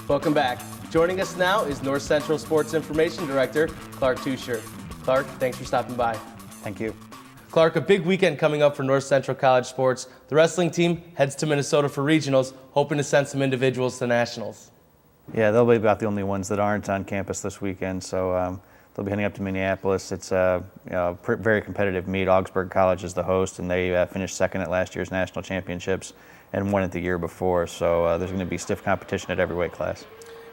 Welcome back. Joining us now is North Central Sports Information Director, Clark Teuscher. Clark, thanks for stopping by. Thank you. Clark, a big weekend coming up for North Central College sports. The wrestling team heads to Minnesota for regionals, hoping to send some individuals to nationals. Yeah, they'll be about the only ones that aren't on campus this weekend, so they'll be heading up to Minneapolis. It's a very competitive meet. Augsburg College is the host, and they finished second at last year's national championships and won it the year before, so there's going to be stiff competition at every weight class.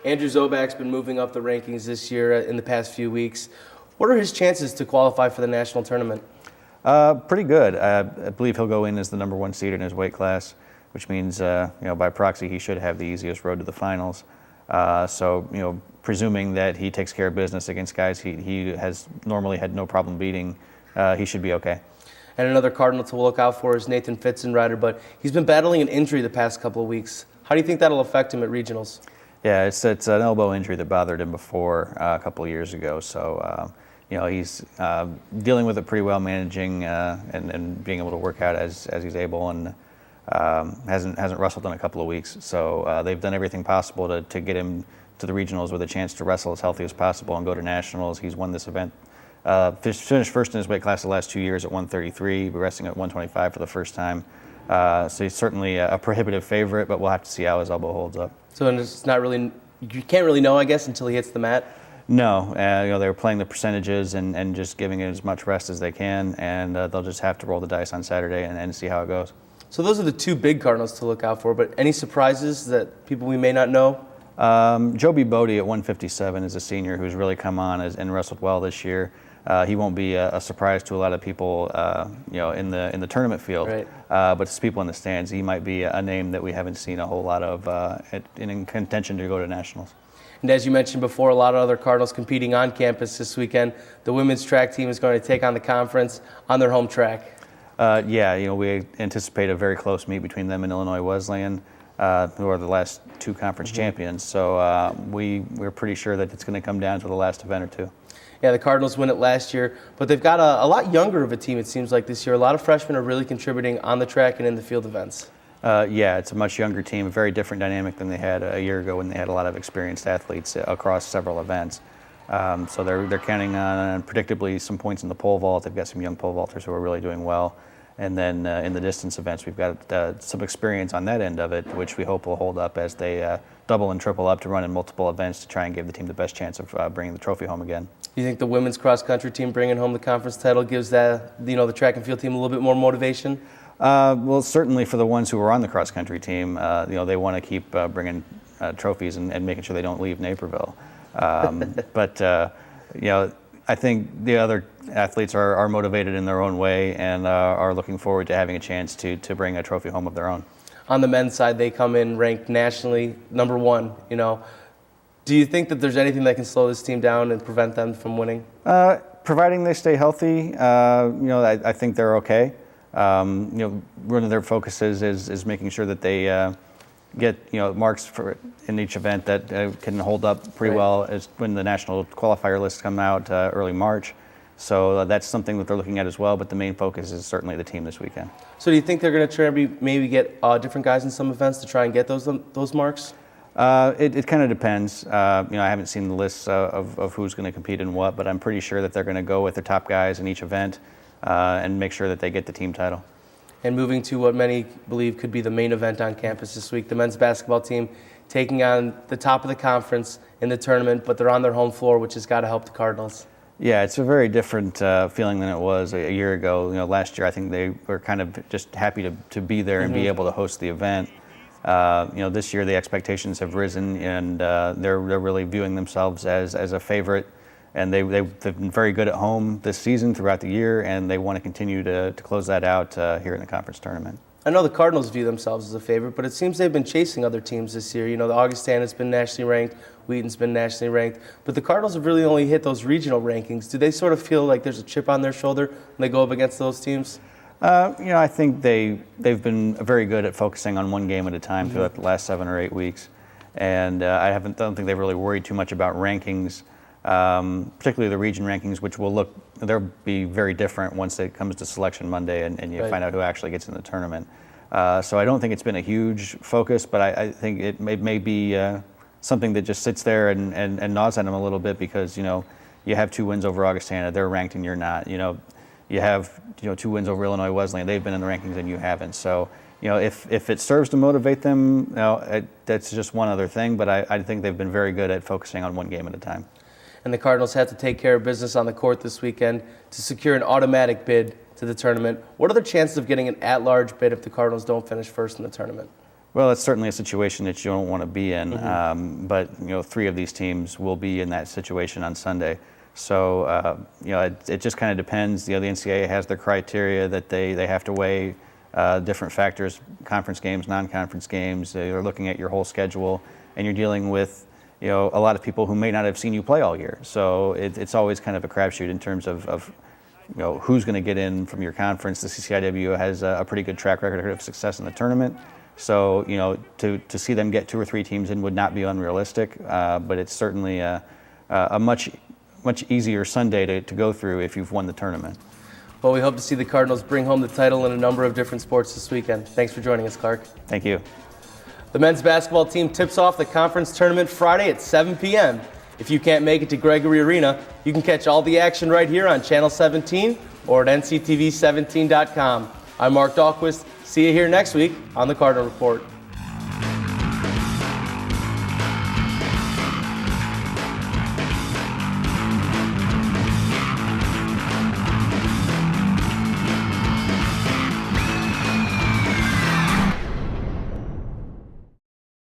Andrew Zobak's been moving up the rankings this year in the past few weeks. What are his chances to qualify for the national tournament? Pretty good. I believe he'll go in as the number one seed in his weight class, which means, by proxy, he should have the easiest road to the finals. So, presuming that he takes care of business against guys he has normally had no problem beating, he should be okay. And another Cardinal to look out for is Nathan Fitzenrider, but he's been battling an injury the past couple of weeks. How do you think that'll affect him at regionals? Yeah, it's an elbow injury that bothered him before a couple of years ago. So, he's dealing with it pretty well, managing and being able to work out as he's able, and hasn't wrestled in a couple of weeks. So they've done everything possible to get him to the regionals with a chance to wrestle as healthy as possible and go to nationals. He's won this event. Finished first in his weight class the last 2 years at 133, wrestling at 125 for the first time. So he's certainly a prohibitive favorite, but we'll have to see how his elbow holds up. So it's not really, you can't really know, I guess, until he hits the mat? No, they were playing the percentages and just giving it as much rest as they can, and they'll just have to roll the dice on Saturday and see how it goes. So those are the two big Cardinals to look out for, but any surprises that people we may not know? Joby Bodie at 157 is a senior who's really come on and wrestled well this year. He won't be a surprise to a lot of people, in the tournament field. Right. But to people in the stands, he might be a name that we haven't seen a whole lot of in contention to go to nationals. And as you mentioned before, a lot of other Cardinals competing on campus this weekend. The women's track team is going to take on the conference on their home track. We anticipate a very close meet between them and Illinois Wesleyan, who are the last two conference champions. So we're pretty sure that it's going to come down to the last event or two. Yeah, the Cardinals win it last year, but they've got a lot younger of a team, it seems like, this year. A lot of freshmen are really contributing on the track and in the field events. It's a much younger team, a very different dynamic than they had a year ago when they had a lot of experienced athletes across several events. So they're counting on predictably some points in the pole vault. They've got some young pole vaulters who are really doing well. And then in the distance events, we've got some experience on that end of it, which we hope will hold up as they double and triple up to run in multiple events to try and give the team the best chance of bringing the trophy home again. Do you think the women's cross-country team bringing home the conference title gives the track and field team a little bit more motivation? Well, certainly for the ones who are on the cross-country team, they want to keep bringing trophies and making sure they don't leave Naperville. I think the other athletes are motivated in their own way and are looking forward to having a chance to bring a trophy home of their own. On the men's side, they come in ranked nationally number one. Do you think that there's anything that can slow this team down and prevent them from winning? Providing they stay healthy, I think they're okay. One of their focuses is making sure that they get marks in each event that can hold up pretty well as when the national qualifier lists come out early March. So that's something that they're looking at as well, but the main focus is certainly the team this weekend. So do you think they're going to try to maybe get different guys in some events to try and get those marks? It kind of depends. I haven't seen the lists of who's going to compete in what, but I'm pretty sure that they're going to go with the top guys in each event and make sure that they get the team title. And moving to what many believe could be the main event on campus this week, the men's basketball team taking on the top of the conference in the tournament, but they're on their home floor, which has got to help the Cardinals. Yeah, it's a very different feeling than it was a year ago. Last year I think they were kind of just happy to be there and be able to host the event. This year the expectations have risen, and they're really viewing themselves as a favorite. And they've been very good at home this season throughout the year, and they want to continue to close that out here in the conference tournament. I know the Cardinals view themselves as a favorite, but it seems they've been chasing other teams this year. The Augustana's been nationally ranked, Wheaton's been nationally ranked, but the Cardinals have really only hit those regional rankings. Do they sort of feel like there's a chip on their shoulder when they go up against those teams? I think they've been very good at focusing on one game at a time throughout the last 7 or 8 weeks, and I don't think they've really worried too much about rankings. Particularly the region rankings, which they'll be very different once it comes to Selection Monday and you find out who actually gets in the tournament. So I don't think it's been a huge focus, but I think it may be something that just sits there and gnaws at them a little bit because, you have 2 wins over Augustana, they're ranked and you're not. You have 2 wins over Illinois Wesleyan, they've been in the rankings and you haven't. So, if it serves to motivate them, that's just one other thing. But I think they've been very good at focusing on one game at a time. And the Cardinals have to take care of business on the court this weekend to secure an automatic bid to the tournament. What are the chances of getting an at-large bid if the Cardinals don't finish first in the tournament? Well, it's certainly a situation that you don't want to be in. But 3 of these teams will be in that situation on Sunday. So, it just kind of depends. The NCAA has their criteria that they have to weigh different factors, conference games, non-conference games. They're looking at your whole schedule, and you're dealing with, a lot of people who may not have seen you play all year. So it's always kind of a crapshoot in terms of who's going to get in from your conference. The CCIW has a pretty good track record of success in the tournament. So, to see them get 2 or 3 teams in would not be unrealistic, but it's certainly a much easier Sunday to go through if you've won the tournament. Well, we hope to see the Cardinals bring home the title in a number of different sports this weekend. Thanks for joining us, Clark. Thank you. The men's basketball team tips off the conference tournament Friday at 7 p.m. If you can't make it to Gregory Arena, you can catch all the action right here on Channel 17 or at nctv17.com. I'm Marc Dahlquist. See you here next week on the Cardinal Report.